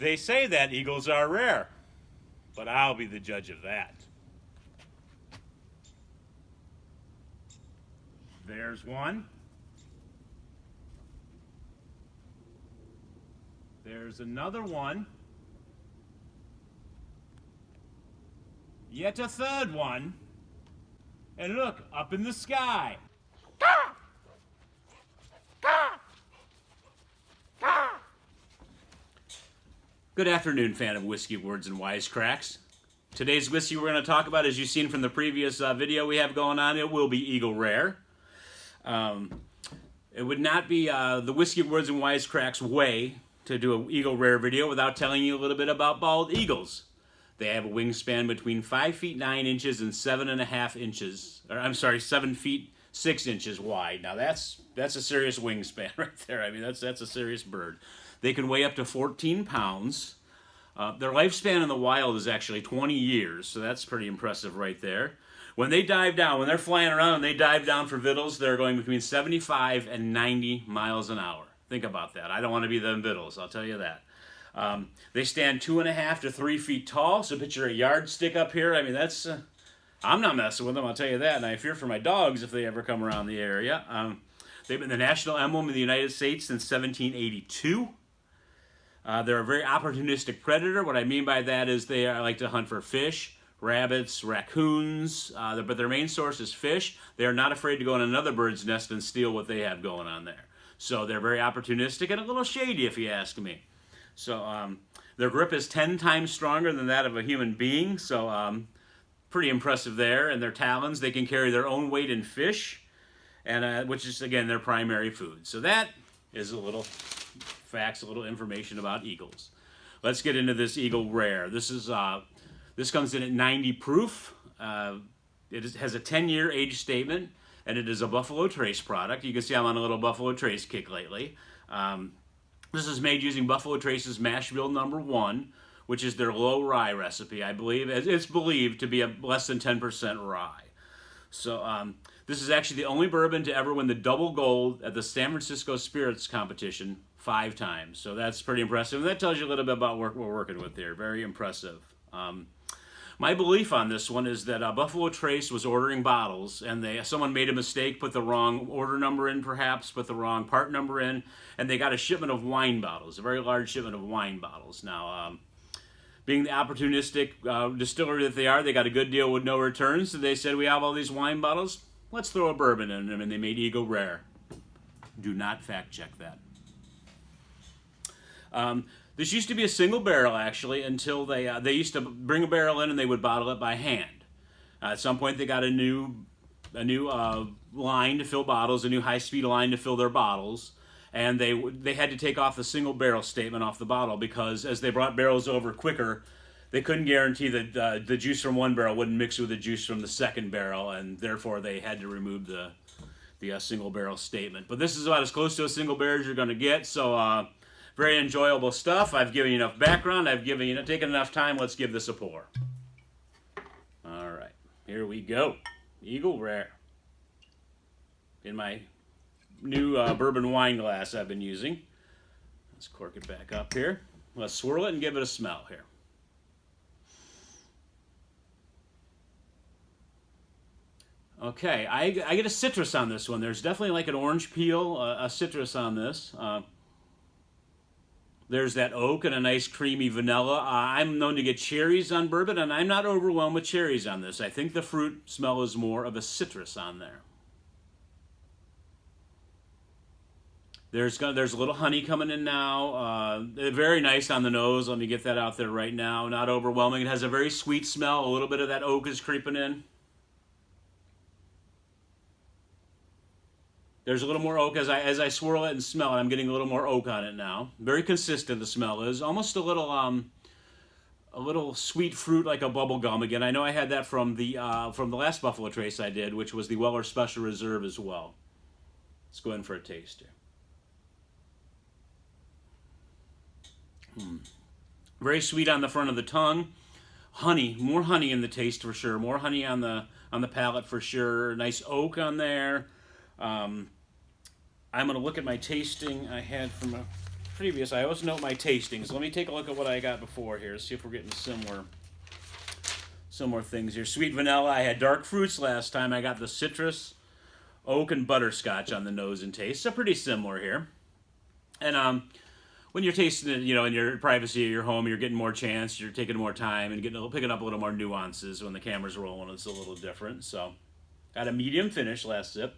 They say that eagles are rare, but I'll be the judge of that. There's one. There's another one. Yet a third one. And look, up in the sky. Good afternoon, fan of whiskey words and wisecracks. Today's whiskey we're going to talk about, as you've seen from the previous video we have going on, it will be Eagle Rare. It would not be the Whiskey Words and Wisecracks way to do an Eagle Rare video without telling you a little bit about bald eagles. They have a wingspan between 5 feet 9 inches and 7.5 inches, or I'm sorry, 7 feet 6 inches wide. Now that's a serious wingspan right there. I mean, that's a serious bird. They can weigh up to 14 pounds. Their lifespan in the wild is actually 20 years, so that's pretty impressive right there. When they dive down, when they're flying around and they dive down for victuals, they're going between 75 and 90 miles an hour. Think about that. I don't want to be them victuals, I'll tell you that. They stand 2.5 to 3 feet tall, so picture a yardstick up here. I mean, that's... I'm not messing with them, I'll tell you that, and I fear for my dogs if they ever come around the area. They've been the national emblem in the United States since 1782. They're a very opportunistic predator. What I mean by that is they like to hunt for fish, rabbits, raccoons, but their main source is fish. They are not afraid to go in another bird's nest and steal what they have going on there. So they're very opportunistic and a little shady, if you ask me. So their grip is 10 times stronger than that of a human being, so pretty impressive there. And their talons, they can carry their own weight in fish, and which is, again, their primary food. So that is a little facts, a little information about eagles. Let's get into this Eagle Rare. This comes in at 90 proof. It has a 10-year age statement, and it is a Buffalo Trace product. You can see I'm on a little Buffalo Trace kick lately. This is made using Buffalo Trace's Mash Bill number 1, which is their low rye recipe. I believe it's believed to be a less than 10% rye. So this is actually the only bourbon to ever win the double gold at the San Francisco Spirits Competition 5 times. So that's pretty impressive. And that tells you a little bit about what we're working with here. Very impressive. My belief on this one is that Buffalo Trace was ordering bottles, and someone made a mistake, put the wrong order number in perhaps, put the wrong part number in, and they got a shipment of wine bottles, a very large shipment of wine bottles. Now, being the opportunistic distillery that they are, they got a good deal with no returns, so they said, we have all these wine bottles, let's throw a bourbon in them, and they made Eagle Rare. Do not fact check that. This used to be a single barrel, actually, until they used to bring a barrel in and they would bottle it by hand. At some point, they got a new line to fill bottles, a new high-speed line to fill their bottles, and they had to take off the single barrel statement off the bottle because as they brought barrels over quicker, they couldn't guarantee that the juice from one barrel wouldn't mix with the juice from the second barrel, and therefore they had to remove the single barrel statement. But this is about as close to a single barrel as you're going to get, so very enjoyable stuff. I've given you enough background. I've taken enough time. Let's give this a pour. All right, here we go. Eagle Rare. In my new bourbon wine glass I've been using. Let's cork it back up here. Let's swirl it and give it a smell here. Okay, I get a citrus on this one. There's definitely like an orange peel, a citrus on this. There's that oak and a nice creamy vanilla. I'm known to get cherries on bourbon, and I'm not overwhelmed with cherries on this. I think the fruit smell is more of a citrus on there. There's a little honey coming in now. Very nice on the nose. Let me get that out there right now. Not overwhelming. It has a very sweet smell. A little bit of that oak is creeping in. There's a little more oak as I swirl it and smell it. I'm getting a little more oak on it now. Very consistent the smell is. Almost a little sweet fruit like a bubble gum. Again, I know I had that from the last Buffalo Trace I did, which was the Weller Special Reserve as well. Let's go in for a taste here. Very sweet on the front of the tongue. Honey, more honey in the taste for sure. More honey on the palate for sure. Nice oak on there. I'm going to look at my tasting I had from previous, I always note my tastings. Let me take a look at what I got before here. See if we're getting similar things here. Sweet vanilla. I had dark fruits last time. I got the citrus, oak, and butterscotch on the nose and taste. So pretty similar here. And when you're tasting it, you know, in your privacy of your home, you're getting more chance. You're taking more time and picking up a little more nuances. When the camera's rolling, it's a little different. So, got a medium finish last sip.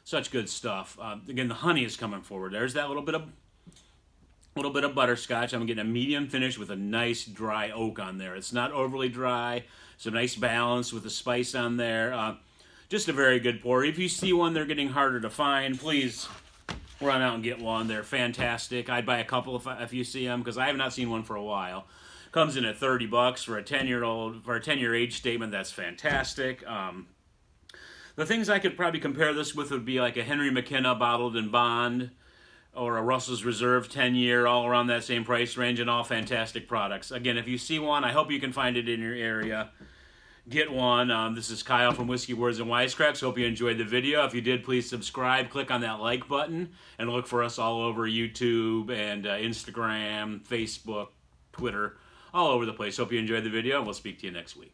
Such good stuff. Again, the honey is coming forward. There's that little bit of butterscotch. I'm getting a medium finish with a nice dry oak on there. It's not overly dry. Some nice balance with the spice on there. Just a very good pour. If you see one, they're getting harder to find. Please run out and get one. They're fantastic. I'd buy a couple if you see them, because I have not seen one for a while. Comes in at $30 for a 10-year age statement. That's fantastic. The things I could probably compare this with would be like a Henry McKenna bottled in bond, or a Russell's Reserve 10-year, all around that same price range, and all fantastic products. Again, if you see one, I hope you can find it in your area. Get one. This is Kyle from Whiskey Words and Wisecracks. Hope you enjoyed the video. If you did, please subscribe. Click on that like button, and look for us all over YouTube and Instagram, Facebook, Twitter, all over the place. Hope you enjoyed the video, and we'll speak to you next week.